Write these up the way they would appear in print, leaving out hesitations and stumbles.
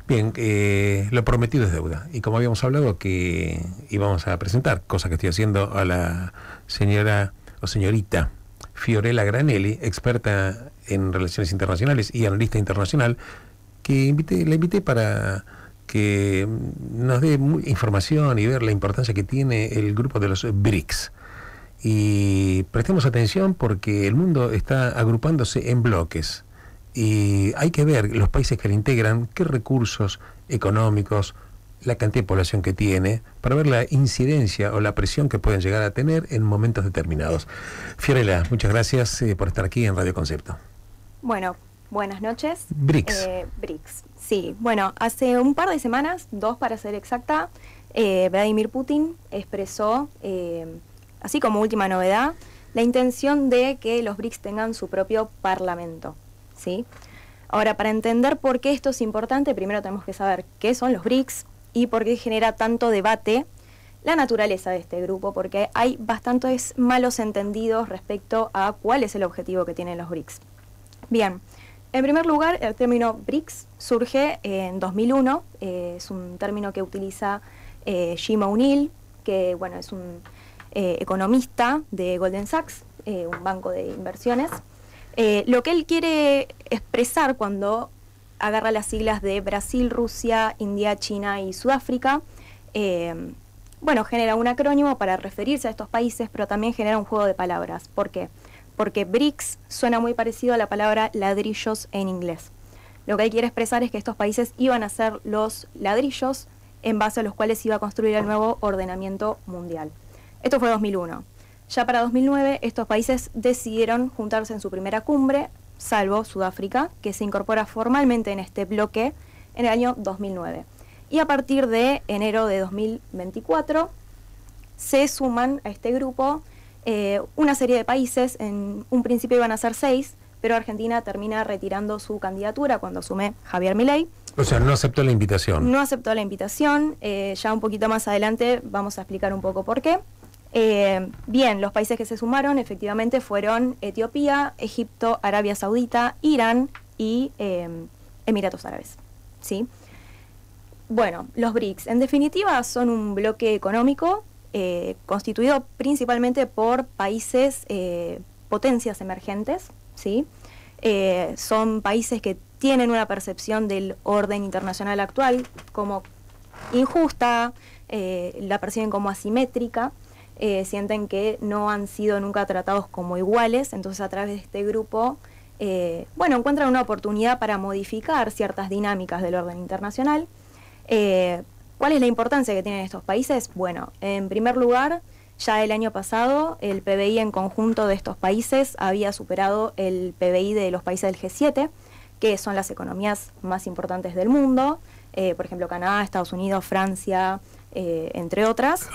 Bien, lo prometido es deuda. Y como habíamos hablado que íbamos a presentar, cosa que estoy haciendo, a la señora o señorita Fiorella Granelli, experta en relaciones internacionales y analista internacional, que la invité para que nos dé información y ver la importancia que tiene el grupo de los BRICS. Y prestemos atención porque el mundo está agrupándose en bloques. Y hay que ver los países que le integran, qué recursos económicos, la cantidad de población que tiene, para ver la incidencia o la presión que pueden llegar a tener en momentos determinados. Fiorella, muchas gracias por estar aquí en Radio Concepto. Bueno, buenas noches. BRICS. BRICS, sí. Bueno, hace un par de semanas, 2 para ser exacta, Vladimir Putin expresó, así como última novedad, la intención de que los BRICS tengan su propio parlamento. ¿Sí? Ahora, para entender por qué esto es importante, primero tenemos que saber qué son los BRICS y por qué genera tanto debate la naturaleza de este grupo, porque hay bastantes malos entendidos respecto a cuál es el objetivo que tienen los BRICS. Bien, en primer lugar, el término BRICS surge en 2001, es un término que utiliza Jim O'Neill, que bueno, es un economista de Goldman Sachs, un banco de inversiones. Lo que él quiere expresar cuando agarra las siglas de Brasil, Rusia, India, China y Sudáfrica, bueno, genera un acrónimo para referirse a estos países, pero también genera un juego de palabras. ¿Por qué? Porque BRICS suena muy parecido a la palabra ladrillos en inglés. Lo que él quiere expresar es que estos países iban a ser los ladrillos en base a los cuales iba a construir el nuevo ordenamiento mundial. Esto fue 2001. Ya para 2009, estos países decidieron juntarse en su primera cumbre, salvo Sudáfrica, que se incorpora formalmente en este bloque en el año 2009. Y a partir de enero de 2024, se suman a este grupo una serie de países. En un principio iban a ser 6, pero Argentina termina retirando su candidatura cuando asume Javier Milei. O sea, no aceptó la invitación. No aceptó la invitación. Ya un poquito más adelante vamos a explicar un poco por qué. Bien, los países que se sumaron efectivamente fueron Etiopía, Egipto, Arabia Saudita, Irán y Emiratos Árabes, ¿sí? Bueno, los BRICS en definitiva son un bloque económico constituido principalmente por países potencias emergentes, ¿sí? Son países que tienen una percepción del orden internacional actual como injusta, la perciben como asimétrica. Sienten que no han sido nunca tratados como iguales, entonces a través de este grupo, bueno, encuentran una oportunidad para modificar ciertas dinámicas del orden internacional. ¿Cuál es la importancia que tienen estos países? Bueno, en primer lugar, ya el año pasado el PBI en conjunto de estos países había superado el PBI de los países del G7, que son las economías más importantes del mundo, por ejemplo Canadá, Estados Unidos, Francia, entre otras.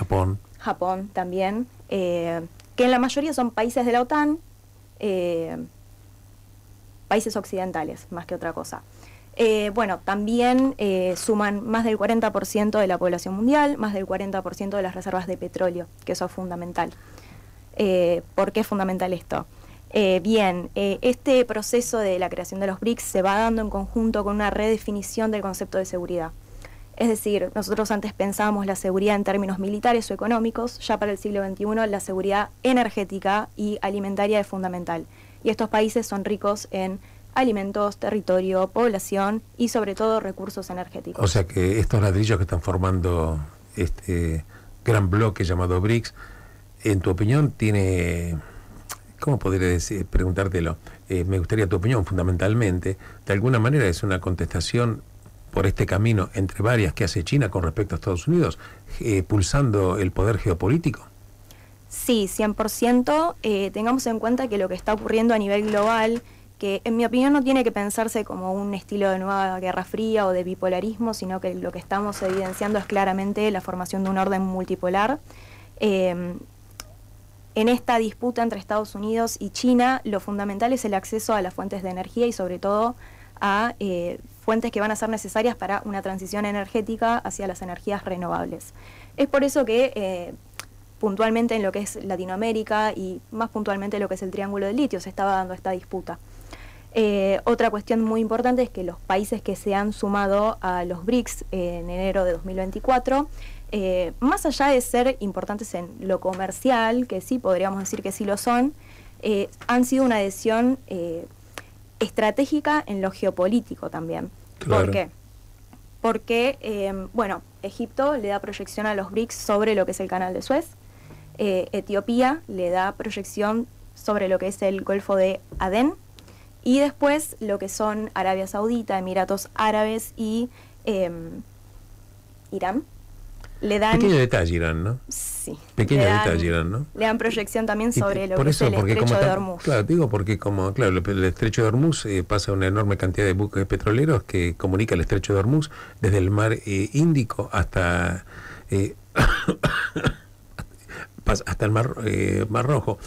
Japón también, que en la mayoría son países de la OTAN, países occidentales, más que otra cosa. Bueno, también suman más del 40% de la población mundial, más del 40% de las reservas de petróleo, que eso es fundamental. ¿Por qué es fundamental esto? Bien, este proceso de la creación de los BRICS se va dando en conjunto con una redefinición del concepto de seguridad. Es decir, nosotros antes pensábamos la seguridad en términos militares o económicos, ya para el siglo XXI la seguridad energética y alimentaria es fundamental. Y estos países son ricos en alimentos, territorio, población y sobre todo recursos energéticos. O sea que estos ladrillos que están formando este gran bloque llamado BRICS, en tu opinión tiene, ¿cómo podría decir, preguntártelo? Me gustaría tu opinión fundamentalmente, de alguna manera es una contestación por este camino entre varias que hace China con respecto a Estados Unidos, pulsando el poder geopolítico. Sí, 100%. Tengamos en cuenta que lo que está ocurriendo a nivel global, que en mi opinión no tiene que pensarse como un estilo de nueva Guerra Fría o de bipolarismo, sino que lo que estamos evidenciando es claramente la formación de un orden multipolar. En esta disputa entre Estados Unidos y China, lo fundamental es el acceso a las fuentes de energía y sobre todo a fuentes que van a ser necesarias para una transición energética hacia las energías renovables. Es por eso que puntualmente en lo que es Latinoamérica y más puntualmente lo que es el Triángulo del Litio se estaba dando esta disputa. Otra cuestión muy importante es que los países que se han sumado a los BRICS en enero de 2024, más allá de ser importantes en lo comercial, que sí podríamos decir que sí lo son, han sido una adhesión estratégica en lo geopolítico también. Claro. ¿Por qué? Porque, bueno, Egipto le da proyección a los BRICS sobre lo que es el Canal de Suez, Etiopía le da proyección sobre lo que es el Golfo de Adén, y después lo que son Arabia Saudita, Emiratos Árabes y Irán. Le dan... Pequeño detalle, Irán, ¿no? Sí. Pequeño detalle, Irán, ¿no? Le dan proyección también sobre lo por que eso, es el estrecho de Hormuz. Claro, digo porque claro, el estrecho de Hormuz pasa una enorme cantidad de buques petroleros que comunica el estrecho de Hormuz desde el mar Índico hasta hasta el mar Rojo.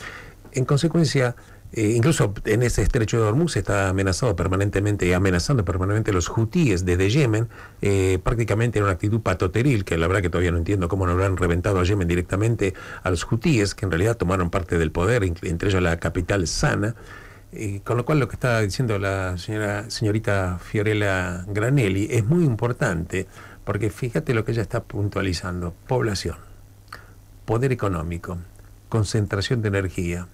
En consecuencia, incluso en ese estrecho de Hormuz está amenazando permanentemente los hutíes desde Yemen, prácticamente en una actitud patoteril, que la verdad que todavía no entiendo cómo no lo han reventado a Yemen directamente a los hutíes, que en realidad tomaron parte del poder, entre ellos la capital Sana. Con lo cual lo que está diciendo la señorita Fiorella Granelli es muy importante, porque fíjate lo que ella está puntualizando: población, poder económico, concentración de energía,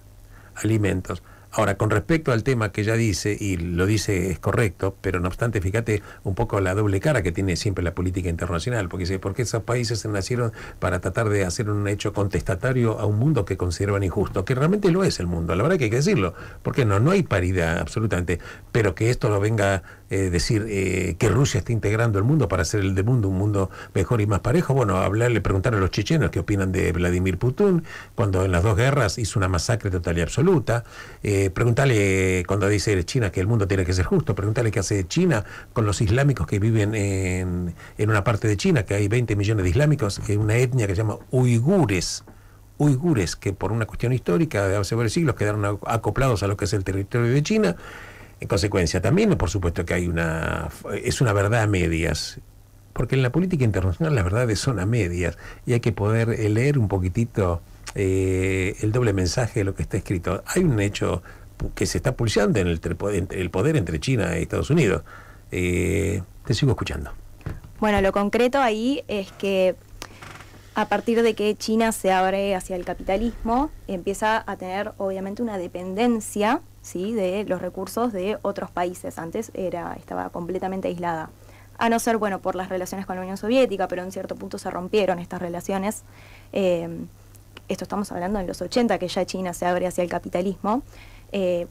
alimentos. Ahora, con respecto al tema que ella dice, y lo dice es correcto, pero no obstante, fíjate un poco la doble cara que tiene siempre la política internacional, porque dice, ¿por qué esos países se nacieron para tratar de hacer un hecho contestatario a un mundo que consideraban injusto? Que realmente lo es el mundo, la verdad que hay que decirlo, porque no hay paridad absolutamente, pero que esto lo venga decir que Rusia está integrando el mundo para hacer el del mundo un mundo mejor y más parejo. Bueno, preguntar a los chechenos qué opinan de Vladimir Putin, cuando en las dos guerras hizo una masacre total y absoluta. Preguntarle cuando dice China que el mundo tiene que ser justo, preguntarle qué hace China con los islámicos que viven en una parte de China, que hay 20 millones de islámicos, una etnia que se llama uigures, que por una cuestión histórica de hace varios siglos quedaron acoplados a lo que es el territorio de China. En consecuencia, también, por supuesto, que es una verdad a medias, porque en la política internacional las verdades son a medias y hay que poder leer un poquitito el doble mensaje de lo que está escrito. Hay un hecho que se está pulsando en el poder entre China y Estados Unidos. Te sigo escuchando. Bueno, lo concreto ahí es que a partir de que China se abre hacia el capitalismo, empieza a tener obviamente una dependencia, ¿sí?, de los recursos de otros países. Antes estaba completamente aislada. A no ser, bueno, por las relaciones con la Unión Soviética, pero en cierto punto se rompieron estas relaciones. Esto estamos hablando en los 80, que ya China se abre hacia el capitalismo.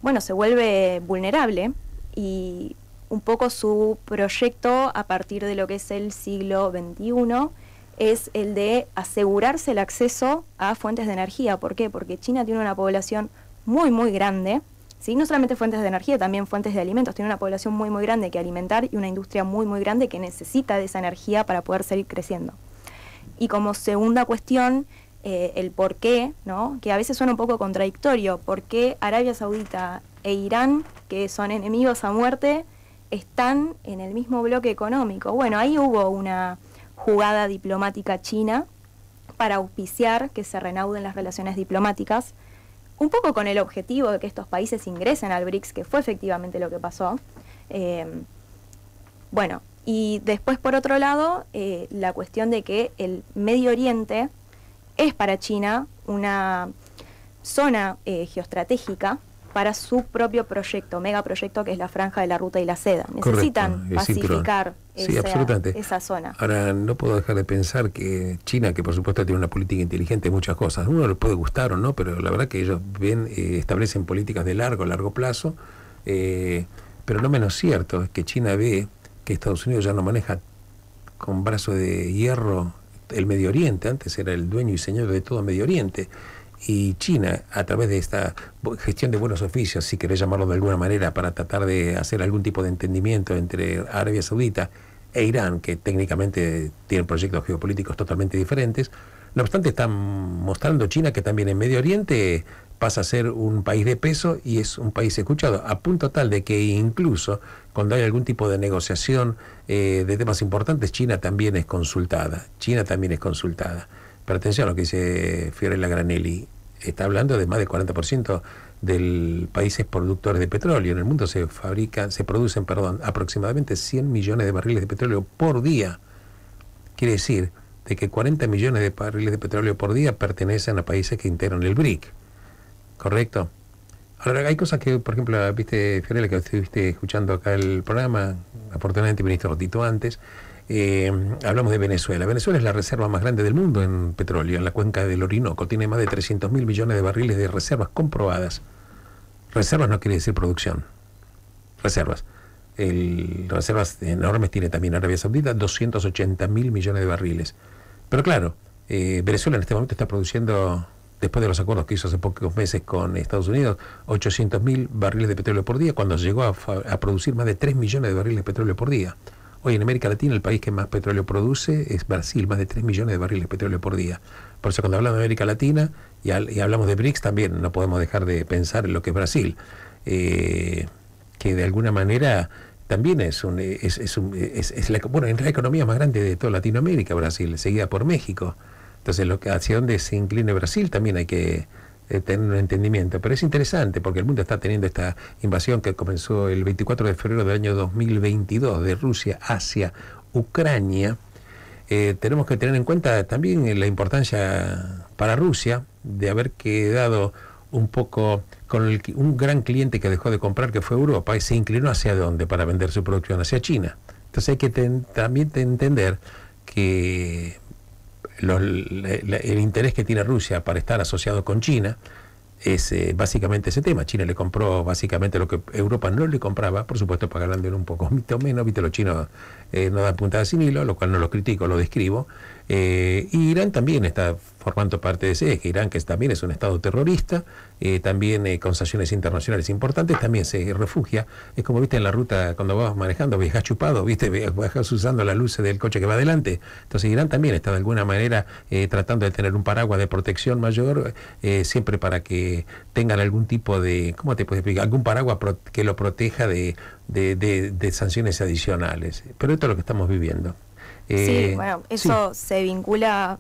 Bueno, se vuelve vulnerable y un poco su proyecto a partir de lo que es el siglo XXI es el de asegurarse el acceso a fuentes de energía. ¿Por qué? Porque China tiene una población muy, muy grande, ¿sí? No solamente fuentes de energía, también fuentes de alimentos. Tiene una población muy, muy grande que alimentar y una industria muy, muy grande que necesita de esa energía para poder seguir creciendo. Y como segunda cuestión, el por qué, ¿no?, que a veces suena un poco contradictorio, por qué Arabia Saudita e Irán, que son enemigos a muerte, están en el mismo bloque económico. Bueno, ahí hubo una jugada diplomática china para auspiciar que se reanuden las relaciones diplomáticas, un poco con el objetivo de que estos países ingresen al BRICS, que fue efectivamente lo que pasó. Bueno, y después por otro lado, la cuestión de que el Medio Oriente es para China una zona geoestratégica para su propio proyecto, megaproyecto, que es la Franja de la Ruta y la Seda. Necesitan pacificar esa zona. Ahora, no puedo dejar de pensar que China, que por supuesto tiene una política inteligente en muchas cosas, uno le puede gustar o no, pero la verdad que ellos establecen políticas de largo plazo, pero no menos cierto es que China ve que Estados Unidos ya no maneja con brazo de hierro el Medio Oriente. Antes era el dueño y señor de todo Medio Oriente. Y China, a través de esta gestión de buenos oficios, si querés llamarlo de alguna manera, para tratar de hacer algún tipo de entendimiento entre Arabia Saudita e Irán, que técnicamente tienen proyectos geopolíticos totalmente diferentes, no obstante están mostrando China que también en Medio Oriente pasa a ser un país de peso y es un país escuchado, a punto tal de que incluso cuando hay algún tipo de negociación de temas importantes, China también es consultada. Pero atención a lo que dice Fiorella Granelli. está hablando de más del 40% de países productores de petróleo. En el mundo se producen aproximadamente 100 millones de barriles de petróleo por día. Quiere decir de que 40 millones de barriles de petróleo por día pertenecen a países que integran el BRIC. ¿Correcto? Ahora, hay cosas que, por ejemplo, viste, Fiorella, que estuviste escuchando acá el programa, afortunadamente viniste un ratito antes, hablamos de Venezuela. Venezuela es la reserva más grande del mundo en petróleo, en la cuenca del Orinoco. Tiene más de 300.000 millones de barriles de reservas comprobadas. Reservas no quiere decir producción. Reservas. Reservas enormes tiene también Arabia Saudita, 280.000 millones de barriles. Pero claro, Venezuela en este momento está produciendo, después de los acuerdos que hizo hace pocos meses con Estados Unidos, 800.000 barriles de petróleo por día, cuando llegó a producir más de 3 millones de barriles de petróleo por día. Hoy en América Latina el país que más petróleo produce es Brasil, más de 3 millones de barriles de petróleo por día. Por eso cuando hablamos de América Latina y hablamos de BRICS también no podemos dejar de pensar en lo que es Brasil, que de alguna manera también bueno, es la economía más grande de toda Latinoamérica, Brasil, seguida por México. Entonces hacia dónde se incline Brasil también hay que tener un entendimiento. Pero es interesante porque el mundo está teniendo esta invasión que comenzó el 24 de febrero del año 2022 de Rusia hacia Ucrania. Tenemos que tener en cuenta también la importancia para Rusia de haber quedado un poco con un gran cliente que dejó de comprar, que fue Europa, y se inclinó hacia dónde para vender su producción, hacia China. Entonces hay que también entender que el interés que tiene Rusia para estar asociado con China es básicamente ese tema. China le compró básicamente lo que Europa no le compraba, por supuesto pagando un poco menos, viste, los chinos no dan puntada sin hilo, lo cual no lo critico, lo describo. Y Irán también está formando parte de ese eje. Irán, que también es un estado terrorista, también con sanciones internacionales importantes, también se refugia. Es como, viste, en la ruta, cuando vas manejando, viajas chupado, viste, viajas usando las luces del coche que va adelante. Entonces Irán también está de alguna manera tratando de tener un paraguas de protección mayor, siempre para que tengan algún tipo de, ¿cómo te puedo explicar? Algún paraguas que lo proteja de sanciones adicionales. Pero esto es lo que estamos viviendo. Sí, bueno, eso se vincula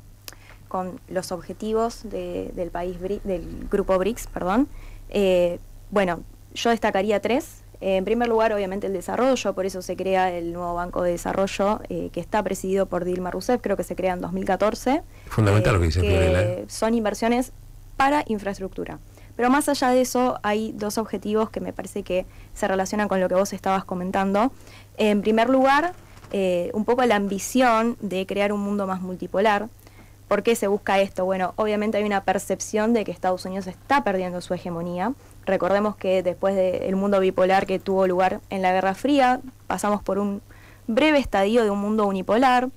con los objetivos del país del grupo BRICS, perdón. Bueno, yo destacaría 3. En primer lugar, obviamente, el desarrollo, por eso se crea el nuevo Banco de Desarrollo, que está presidido por Dilma Rousseff, creo que se crea en 2014. Fundamental lo que dice Fiorella. Son inversiones para infraestructura. Pero más allá de eso, hay 2 objetivos que me parece que se relacionan con lo que vos estabas comentando. En primer lugar, un poco la ambición de crear un mundo más multipolar. ¿Por qué se busca esto? Bueno, obviamente hay una percepción de que Estados Unidos está perdiendo su hegemonía. Recordemos que después del mundo bipolar que tuvo lugar en la Guerra Fría, pasamos por un breve estadio de un mundo unipolar.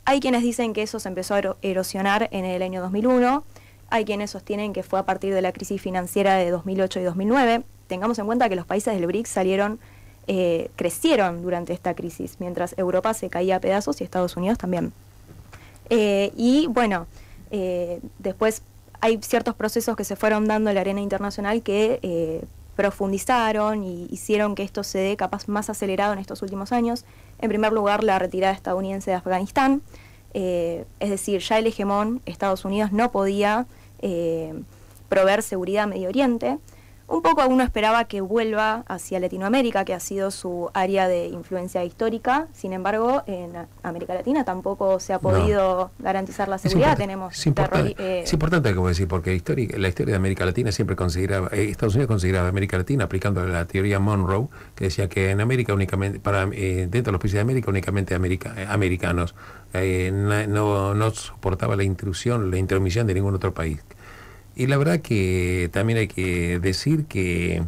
Hay quienes dicen que eso se empezó a erosionar en el año 2001. Hay quienes sostienen que fue a partir de la crisis financiera de 2008 y 2009. Tengamos en cuenta que los países del BRICS crecieron durante esta crisis, mientras Europa se caía a pedazos y Estados Unidos también. Y bueno, después hay ciertos procesos que se fueron dando en la arena internacional que profundizaron y hicieron que esto se dé capaz más acelerado en estos últimos años. En primer lugar, la retirada estadounidense de Afganistán, es decir, ya el hegemón Estados Unidos no podía proveer seguridad a Medio Oriente. Un poco uno esperaba que vuelva hacia Latinoamérica, que ha sido su área de influencia histórica. Sin embargo, en América Latina tampoco se ha podido garantizar la seguridad. Es importante, como decir, porque la historia de América Latina siempre consideraba, Estados Unidos consideraba América Latina, aplicando la teoría Monroe, que decía que en América únicamente, dentro de los países de América, únicamente americanos, no soportaba la intrusión, la intromisión de ningún otro país. Y la verdad que también hay que decir que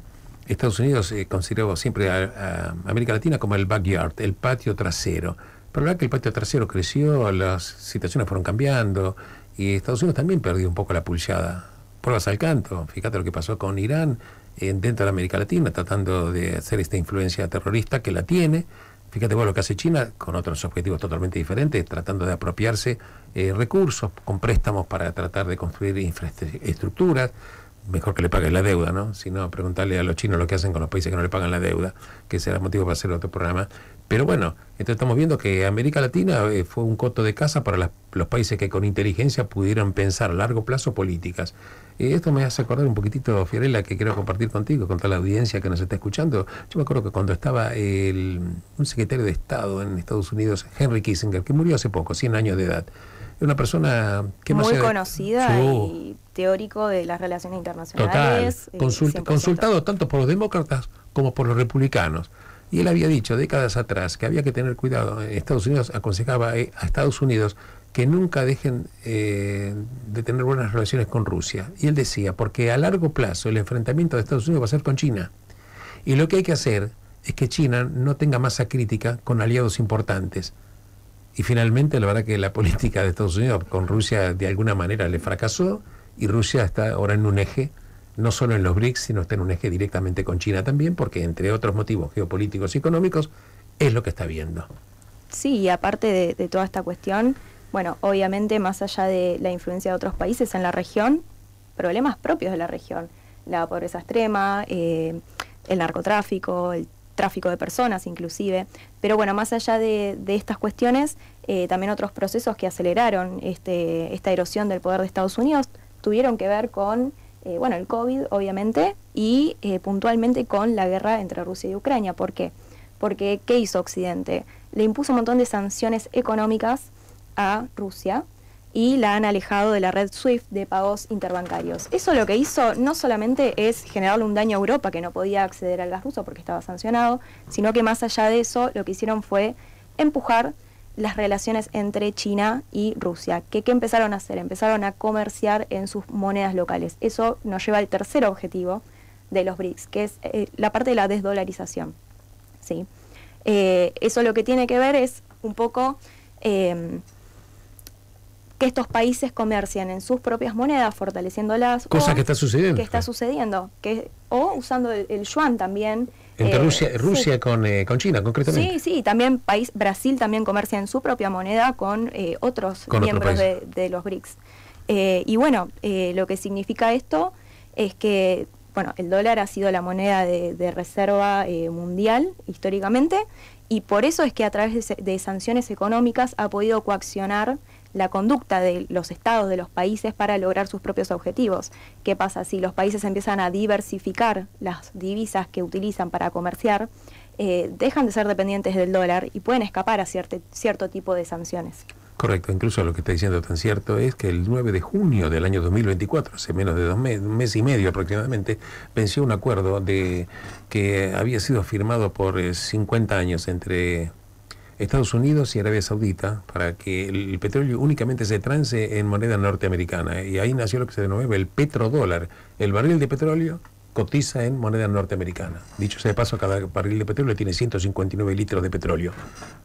Estados Unidos consideró siempre a América Latina como el backyard, el patio trasero. Pero la verdad que el patio trasero creció, las situaciones fueron cambiando y Estados Unidos también perdió un poco la pulsada. Pruebas al canto, fíjate lo que pasó con Irán dentro de América Latina, tratando de hacer esta influencia terrorista que la tiene. Fíjate vos lo que hace China con otros objetivos totalmente diferentes, tratando de apropiarse recursos con préstamos para tratar de construir infraestructuras. Mejor que le paguen la deuda, ¿no? Si no, preguntarle a los chinos lo que hacen con los países que no le pagan la deuda, que será motivo para hacer otro programa. Pero bueno, entonces estamos viendo que América Latina fue un coto de caza para los países que con inteligencia pudieron pensar a largo plazo políticas. Esto me hace acordar un poquitito, Fiorella, que quiero compartir contigo, con toda la audiencia que nos está escuchando. Yo me acuerdo que cuando estaba un secretario de Estado en Estados Unidos, Henry Kissinger, que murió hace poco, 100 años de edad, una persona que muy conocida y teórico de las relaciones internacionales. Total, consultado tanto por los demócratas como por los republicanos. Y él había dicho décadas atrás que había que tener cuidado. Estados Unidos aconsejaba a Estados Unidos que nunca dejen de tener buenas relaciones con Rusia. Y él decía, porque a largo plazo el enfrentamiento de Estados Unidos va a ser con China. Y lo que hay que hacer es que China no tenga masa crítica con aliados importantes. Y finalmente, la verdad que la política de Estados Unidos con Rusia de alguna manera le fracasó, y Rusia está ahora en un eje, no solo en los BRICS, sino está en un eje directamente con China también, porque entre otros motivos geopolíticos y económicos, es lo que está viendo. Sí, y aparte de toda esta cuestión, bueno, obviamente más allá de la influencia de otros países en la región, problemas propios de la región, la pobreza extrema, el narcotráfico, el tráfico de personas inclusive, pero bueno, más allá de estas cuestiones, también otros procesos que aceleraron esta erosión del poder de Estados Unidos tuvieron que ver con el COVID, obviamente, y puntualmente con la guerra entre Rusia y Ucrania. ¿Por qué? Porque, ¿qué hizo Occidente? Le impuso un montón de sanciones económicas a Rusia y la han alejado de la red SWIFT de pagos interbancarios. Eso lo que hizo no solamente es generarle un daño a Europa, que no podía acceder al gas ruso porque estaba sancionado, sino que más allá de eso, lo que hicieron fue empujar las relaciones entre China y Rusia. ¿Qué empezaron a hacer? Empezaron a comerciar en sus monedas locales. Eso nos lleva al tercer objetivo de los BRICS, que es la parte de la desdolarización. ¿Sí? Eso lo que tiene que ver es un poco que estos países comercian en sus propias monedas, fortaleciéndolas. Cosa que está sucediendo. Que está sucediendo. O usando el yuan también. Entre Rusia sí. con China, concretamente. Sí, también Brasil también comercia en su propia moneda con otros miembros de los BRICS. Y bueno, lo que significa esto es que el dólar ha sido la moneda de reserva mundial históricamente, y por eso es que a través de sanciones económicas ha podido coaccionar la conducta de los estados, de los países, para lograr sus propios objetivos. ¿Qué pasa? Si los países empiezan a diversificar las divisas que utilizan para comerciar, dejan de ser dependientes del dólar y pueden escapar a cierto tipo de sanciones. Correcto, incluso lo que está diciendo tan cierto es que el 9 de junio del año 2024, hace menos de un mes y medio aproximadamente, venció un acuerdo que había sido firmado por 50 años entre Estados Unidos y Arabia Saudita para que el petróleo únicamente se transe en moneda norteamericana. Y ahí nació lo que se denomina el petrodólar. El barril de petróleo cotiza en moneda norteamericana. Dicho sea de paso, cada barril de petróleo tiene 159 litros de petróleo.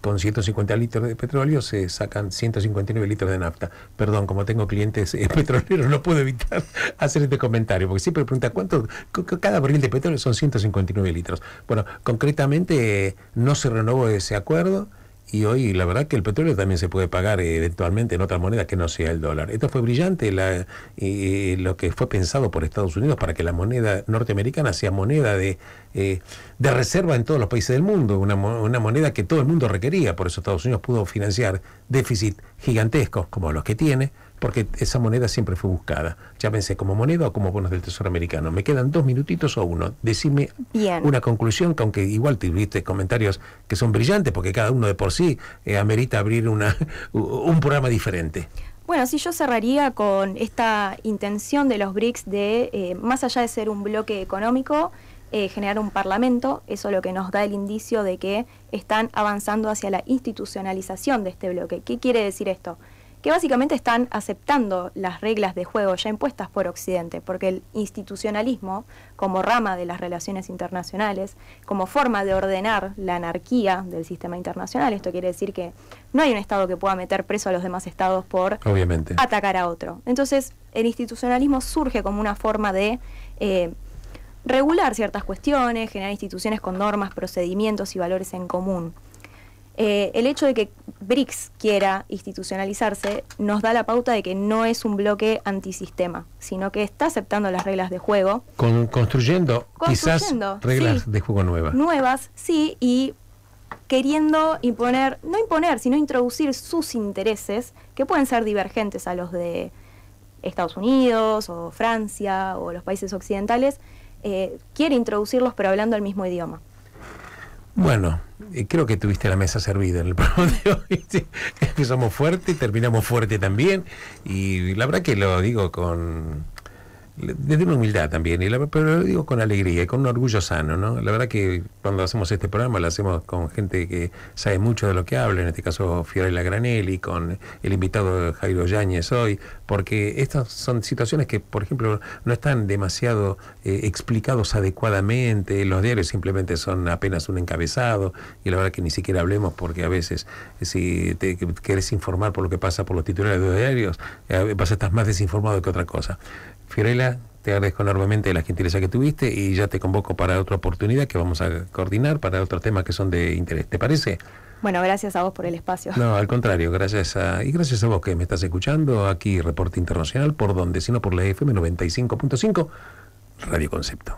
Con 150 litros de petróleo se sacan 159 litros de nafta. Perdón, como tengo clientes petroleros, no puedo evitar hacer este comentario, porque siempre pregunta ¿cuánto? Cada barril de petróleo son 159 litros. Bueno, concretamente no se renovó ese acuerdo. Y hoy la verdad que el petróleo también se puede pagar eventualmente en otra moneda que no sea el dólar. Esto fue brillante, lo que fue pensado por Estados Unidos para que la moneda norteamericana sea moneda de reserva en todos los países del mundo, una moneda que todo el mundo requería. Por eso Estados Unidos pudo financiar déficit gigantescos como los que tiene, porque esa moneda siempre fue buscada. Llámense como moneda o como bonos del Tesoro americano. Me quedan 2 minutitos o uno. Decime una conclusión, que aunque igual tuviste comentarios que son brillantes, porque cada uno de por sí amerita abrir un programa diferente. Bueno, sí, yo cerraría con esta intención de los BRICS de, más allá de ser un bloque económico, generar un parlamento. Eso es lo que nos da el indicio de que están avanzando hacia la institucionalización de este bloque. ¿Qué quiere decir esto? Que básicamente están aceptando las reglas de juego ya impuestas por Occidente, porque el institucionalismo, como rama de las relaciones internacionales, como forma de ordenar la anarquía del sistema internacional, esto quiere decir que no hay un Estado que pueda meter preso a los demás Estados por obviamente atacar a otro. Entonces, el institucionalismo surge como una forma de regular ciertas cuestiones, generar instituciones con normas, procedimientos y valores en común. El hecho de que BRICS quiera institucionalizarse nos da la pauta de que no es un bloque antisistema, sino que está aceptando las reglas de juego. Construyendo quizás reglas de juego nuevas. Nuevas, sí, y queriendo imponer, no imponer, sino introducir sus intereses, que pueden ser divergentes a los de Estados Unidos o Francia o los países occidentales, quiere introducirlos pero hablando el mismo idioma. Bueno, creo que tuviste la mesa servida en el programa de hoy. Sí. Empezamos fuerte y terminamos fuerte también. Y la verdad que lo digo desde una humildad también, pero lo digo con alegría y con un orgullo sano, ¿no? La verdad que cuando hacemos este programa lo hacemos con gente que sabe mucho de lo que habla, en este caso Fiorella Granelli, con el invitado Jairo Yáñez hoy, porque estas son situaciones que, por ejemplo, no están demasiado explicados adecuadamente, los diarios simplemente son apenas un encabezado, y la verdad que ni siquiera hablemos, porque a veces si te querés informar por lo que pasa por los titulares de los diarios, vas a estar más desinformado que otra cosa. Fiorella, te agradezco enormemente la gentileza que tuviste y ya te convoco para otra oportunidad que vamos a coordinar para otros temas que son de interés. ¿Te parece? Bueno, gracias a vos por el espacio. No, al contrario, gracias a vos que me estás escuchando aquí, Reporte Internacional, ¿por dónde? Sino por la FM 95.5, Radio Concepto.